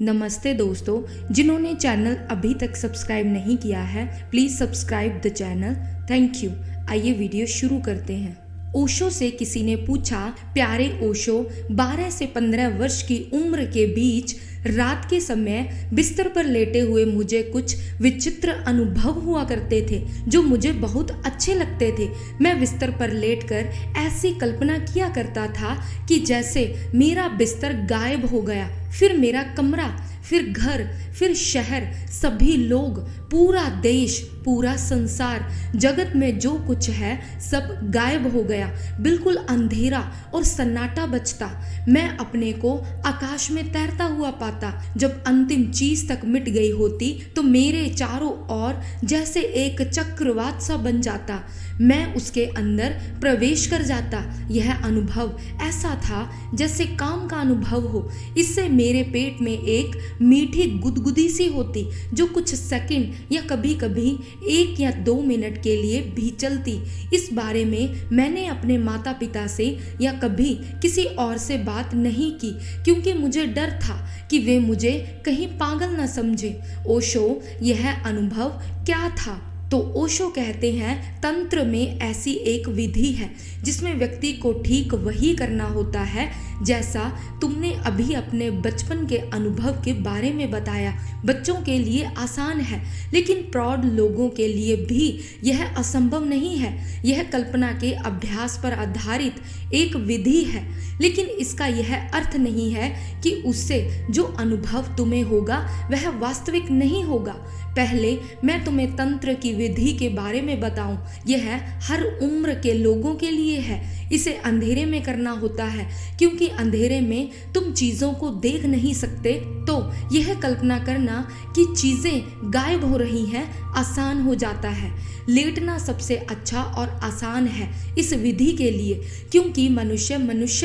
नमस्ते दोस्तों, जिन्होंने चैनल अभी तक सब्सक्राइब नहीं किया है please subscribe the channel. Thank you. आइए वीडियो शुरू करते हैं। ओशो से किसी ने पूछा, प्यारे ओशो, 12 से 15 वर्ष की उम्र के बीच रात के समय बिस्तर पर लेटे हुए मुझे कुछ विचित्र अनुभव हुआ करते थे जो मुझे बहुत अच्छे लगते थे। मैं बिस्तर पर लेटकर ऐसी कल्पना किया करता था कि जैसे मेरा बिस्तर गायब हो गया, फिर मेरा कमरा, फिर घर, फिर शहर, सभी लोग, पूरा देश, पूरा संसार, जगत में जो कुछ है सब गायब हो गया। बिल्कुल अंधेरा और सन्नाटा बचता। मैं अपने को आकाश में तैरता हुआ पाता। जब अंतिम चीज तक मिट गई होती तो मेरे चारों ओर जैसे एक चक्रवात सा बन जाता। मैं उसके अंदर प्रवेश कर जाता। यह अनुभव ऐसा था जैसे काम का अनुभव हो। इससे मेरे पेट में एक मीठी गुदगुदी सी होती जो कुछ सेकंड या कभी कभी 1 या 2 मिनट के लिए भी चलती। इस बारे में मैंने अपने माता पिता से या कभी किसी और से बात नहीं की क्योंकि मुझे डर था कि वे मुझे कहीं पागल न समझे। ओशो, यह अनुभव क्या था? तो ओशो कहते हैं, तंत्र में ऐसी एक विधि है जिसमें व्यक्ति को ठीक वही करना होता है जैसा तुमने अभी अपने बचपन के अनुभव के बारे में बताया। बच्चों के लिए आसान है लेकिन प्रौढ़ लोगों के लिए भी यह असंभव नहीं है। यह कल्पना के अभ्यास पर आधारित एक विधि है, लेकिन इसका यह अर्थ नहीं है कि उससे जो अनुभव तुम्हें होगा वह वास्तविक नहीं होगा। पहले मैं तुम्हें तंत्र की विधि के बारे में बताऊं। यह हर उम्र के लोगों के लिए है। इसे अंधेरे में करना होता है क्योंकि अंधेरे में तुम चीजों को देख नहीं सकते। तो यह कल्पना करना कि चीजें गायब हो रही हैं आसान हो जाता है। लेटना सबसे अच्छा और आसान है इस विधि के लिए क्योंकि मनुष्य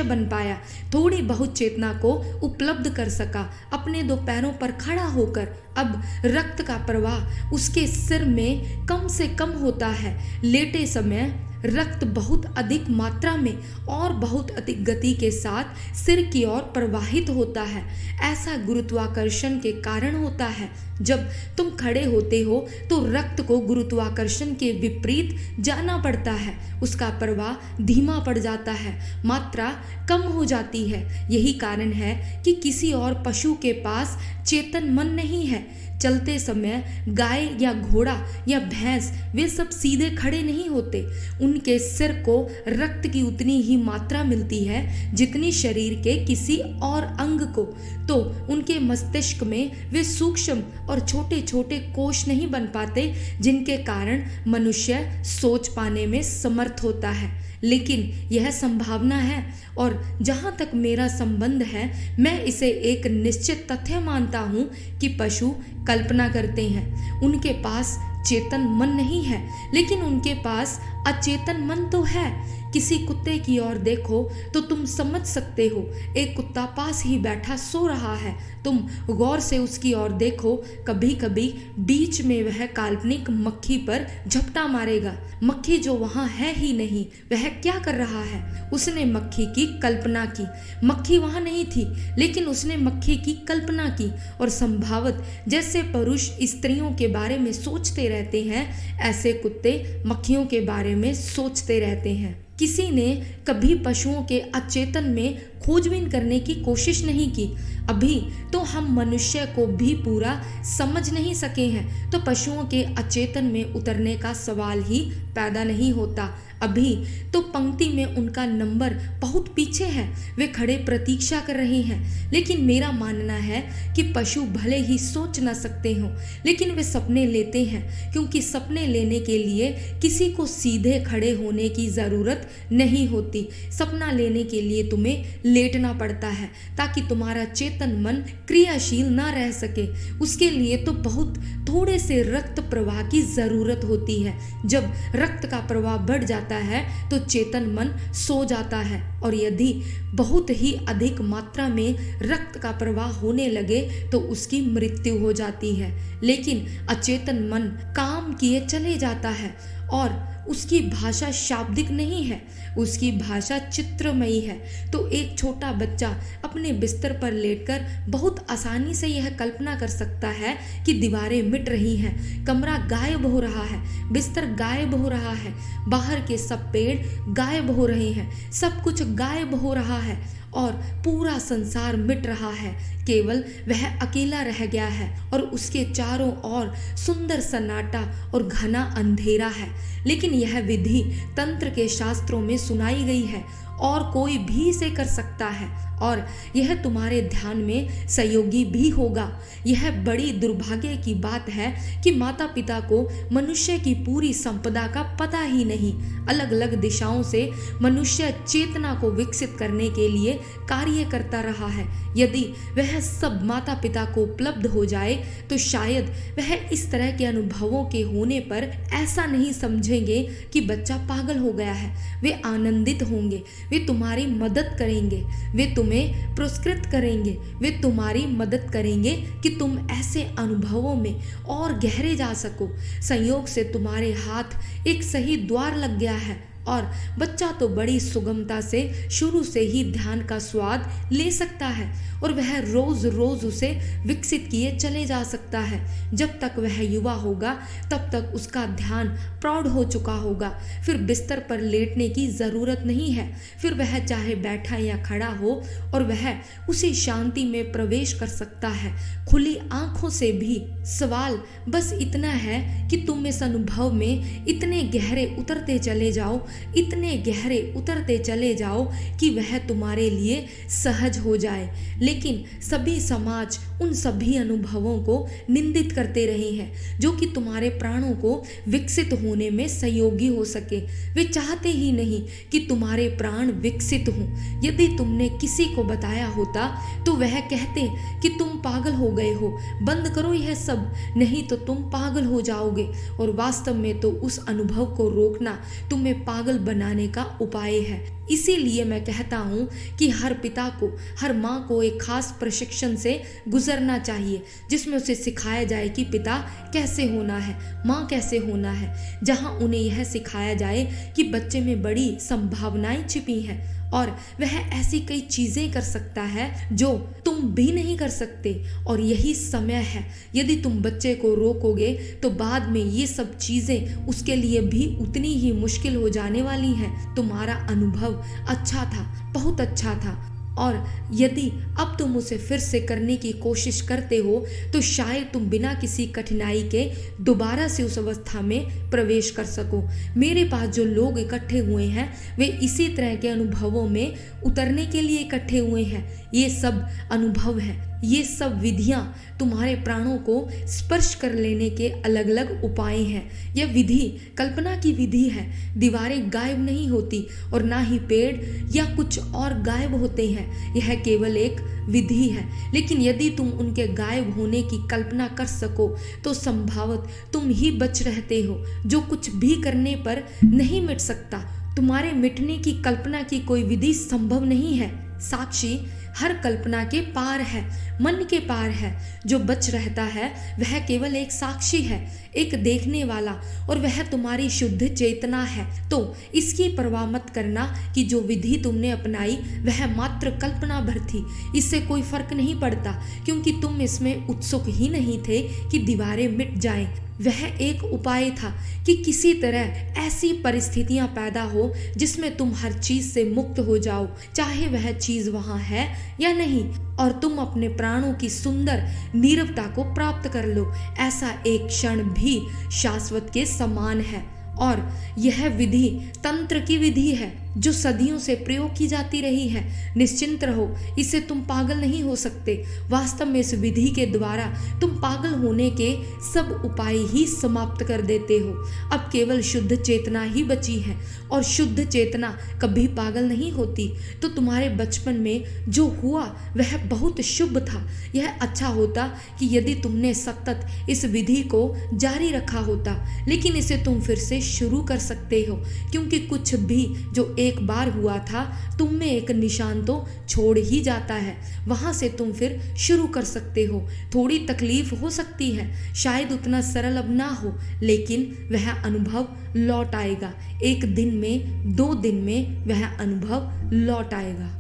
बन पाया, थोड़ी बहुत चेतना को उपलब्ध कर सका, अपने 2 पैरों पर खड़ा होकर। अब रक्त का प्रवाह उसके सिर में कम से कम होता है। लेटे समय रक्त बहुत अधिक मात्रा में और बहुत अधिक गति के साथ सिर की ओर प्रवाहित होता है। ऐसा गुरुत्वाकर्षण के कारण होता है। जब तुम खड़े होते हो तो रक्त को गुरुत्वाकर्षण के विपरीत जाना पड़ता है। उसका प्रवाह धीमा पड़ जाता है, मात्रा कम हो जाती है। यही कारण है कि किसी और पशु के पास चेतन मन नहीं है। चलते समय गाय या घोड़ा या भैंस वे सब सीधे खड़े नहीं होते। उनके सिर को रक्त की उतनी ही मात्रा मिलती है जितनी शरीर के किसी और अंग को। तो उनके मस्तिष्क में वे सूक्ष्म और छोटे छोटे कोश नहीं बन पाते जिनके कारण मनुष्य सोच पाने में समर्थ होता है। लेकिन यह संभावना है और जहाँ तक मेरा संबंध है मैं इसे एक निश्चित तथ्य मानता हूँ कि पशु कल्पना करते हैं। उनके पास चेतन मन नहीं है लेकिन उनके पास अचेतन मन तो है। किसी कुत्ते की ओर देखो तो तुम समझ सकते हो। एक कुत्ता पास ही बैठा सो रहा है। तुम गौर से उसकी ओर देखो, कभी कभी बीच में वह काल्पनिक मक्खी पर झपटा मारेगा। मक्खी जो वहां है ही नहीं, वह क्या कर रहा है? उसने मक्खी की कल्पना की। मक्खी वहां नहीं थी लेकिन उसने मक्खी की कल्पना की। और संभावत जैसे पुरुष स्त्रियों के बारे में सोचते रहते हैं, ऐसे कुत्ते मक्खियों के बारे में सोचते रहते हैं। किसी ने कभी पशुओं के अचेतन में खोजबीन करने की कोशिश नहीं की। अभी तो हम मनुष्य को भी पूरा समझ नहीं सके हैं, तो पशुओं के अचेतन में उतरने का सवाल ही पैदा नहीं होता। अभी तो पंक्ति में उनका नंबर बहुत पीछे है। वे खड़े प्रतीक्षा कर रहे हैं। लेकिन मेरा मानना है कि पशु भले ही सोच न सकते हों लेकिन वे सपने लेते हैं क्योंकि सपने लेने के लिए किसी को सीधे खड़े होने की ज़रूरत नहीं होती। सपना लेने के लिए तुम्हें लेटना पड़ता है ताकि तुम्हारा चेतन मन क्रियाशील ना रह सके। उसके लिए तो बहुत थोड़े से रक्त प्रवाह की ज़रूरत होती है। जब रक्त का प्रवाह बढ़ जाता है तो चेतन मन सो जाता है और यदि बहुत ही अधिक मात्रा में रक्त का प्रवाह होने लगे तो उसकी मृत्यु हो जाती है। लेकिन अचेतन मन काम किए चले जाता है और उसकी भाषा शाब्दिक नहीं है, उसकी भाषा चित्रमयी है। तो एक छोटा बच्चा अपने बिस्तर पर लेटकर बहुत आसानी से यह कल्पना कर सकता है कि दीवारें मिट रही हैं, कमरा गायब हो रहा है, बिस्तर गायब हो रहा है, बाहर के सब पेड़ गायब हो रहे हैं, सब कुछ गायब हो रहा है और पूरा संसार मिट रहा है। केवल वह अकेला रह गया है और उसके चारों ओर सुंदर सन्नाटा और घना अंधेरा है। लेकिन यह विधि तंत्र के शास्त्रों में सुनाई गई है और कोई भी इसे कर सकता है और यह तुम्हारे ध्यान में सहयोगी भी होगा। यह बड़ी दुर्भाग्य की बात है कि माता पिता को मनुष्य की पूरी संपदा का पता ही नहीं। अलग अलग दिशाओं से मनुष्य चेतना को विकसित करने के लिए कार्य करता रहा है। यदि वह सब माता पिता को उपलब्ध हो जाए तो शायद वह इस तरह के अनुभवों के होने पर ऐसा नहीं समझेंगे कि बच्चा पागल हो गया है। वे आनंदित होंगे, वे तुम्हारी मदद करेंगे, वे तुम्हें पुरस्कृत करेंगे, वे तुम्हारी मदद करेंगे कि तुम ऐसे अनुभवों में और गहरे जा सको। संयोग से तुम्हारे हाथ एक सही द्वार लग गया है और बच्चा तो बड़ी सुगमता से शुरू से ही ध्यान का स्वाद ले सकता है और वह रोज रोज उसे विकसित किए चले जा सकता है। जब तक वह युवा होगा तब तक उसका ध्यान प्रौढ़ हो चुका होगा। फिर बिस्तर पर लेटने की जरूरत नहीं है, फिर वह चाहे बैठा या खड़ा हो और वह उसी शांति में प्रवेश कर सकता है, खुली आंखों से भी। सवाल बस इतना है कि तुम इस अनुभव में इतने गहरे उतरते चले जाओ, इतने गहरे उतरते चले जाओ कि वह तुम्हारे लिए सहज हो जाए। लेकिन सभी समाज उन सभी अनुभवों को निंदित करते रहे हैं जो कि तुम्हारे प्राणों को विकसित होने में सहयोगी हो सके। वे चाहते ही नहीं कि तुम्हारे प्राण विकसित हों। यदि तुमने किसी को बताया होता तो वह कहते कि तुम पागल हो गए हो, बंद करो यह सब, नहीं तो तुम पागल हो जाओगे। और वास्तव में तो उस अनुभव को रोकना तुम्हें पागल बनाने का उपाय है। इसीलिए मैं कहता हूँ कि हर पिता को, हर माँ को एक खास प्रशिक्षण से गुजरना चाहिए जिसमें उसे सिखाया जाए कि पिता कैसे होना है, माँ कैसे होना है, जहाँ उन्हें यह सिखाया जाए कि बच्चे में बड़ी संभावनाएं छिपी हैं और वह ऐसी कई चीजें कर सकता है जो तुम भी नहीं कर सकते। और यही समय है, यदि तुम बच्चे को रोकोगे तो बाद में ये सब चीजें उसके लिए भी उतनी ही मुश्किल हो जाने वाली हैं। तुम्हारा अनुभव अच्छा था, बहुत अच्छा था, और यदि अब तुम उसे फिर से करने की कोशिश करते हो तो शायद तुम बिना किसी कठिनाई के दोबारा से उस अवस्था में प्रवेश कर सको। मेरे पास जो लोग इकट्ठे हुए हैं वे इसी तरह के अनुभवों में उतरने के लिए इकट्ठे हुए हैं। ये सब अनुभव हैं, ये सब विधियां तुम्हारे प्राणों को स्पर्श कर लेने के अलग अलग उपाय हैं। यह विधि कल्पना की विधि है। दीवारें गायब नहीं होती और ना ही पेड़ या कुछ और गायब होते हैं। यह केवल एक विधि है, लेकिन यदि तुम उनके गायब होने की कल्पना कर सको तो संभवत तुम ही बच रहते हो, जो कुछ भी करने पर नहीं मिट सकता। तुम्हारे मिटने की कल्पना की कोई विधि संभव नहीं है। साक्षी हर कल्पना के पार है, मन के पार है। जो बच रहता है वह केवल एक साक्षी है, एक देखने वाला, और वह तुम्हारी शुद्ध चेतना है। तो इसकी परवाह मत करना कि जो विधि तुमने अपनाई वह मात्र कल्पना भर थी। इससे कोई फर्क नहीं पड़ता क्योंकि तुम इसमें उत्सुक ही नहीं थे कि दीवारें मिट जाएं। वह एक उपाय था कि किसी तरह ऐसी परिस्थितियां पैदा हो जिसमें तुम हर चीज से मुक्त हो जाओ, चाहे वह चीज वहां है या नहीं, और तुम अपने प्राणों की सुंदर नीरवता को प्राप्त कर लो। ऐसा एक क्षण भी शाश्वत के समान है। और यह विधि तंत्र की विधि है जो सदियों से प्रयोग की जाती रही है। निश्चिंत रहो, इससे तुम पागल नहीं हो सकते। वास्तव में इस विधि के द्वारा तुम पागल होने के सब उपाय ही समाप्त कर देते हो। अब केवल शुद्ध चेतना ही बची है और शुद्ध चेतना कभी पागल नहीं होती। तो तुम्हारे बचपन में जो हुआ वह बहुत शुभ था। यह अच्छा होता कि यदि तुमने सतत इस विधि को जारी रखा होता, लेकिन इसे तुम फिर से शुरू कर सकते हो, क्योंकि कुछ भी जो एक बार हुआ था तुम में एक निशान तो छोड़ ही जाता है। वहाँ से तुम फिर शुरू कर सकते हो। थोड़ी तकलीफ हो सकती है, शायद उतना सरल अब ना हो, लेकिन वह अनुभव लौट आएगा। 1 दिन में, 2 दिन में वह अनुभव लौट आएगा।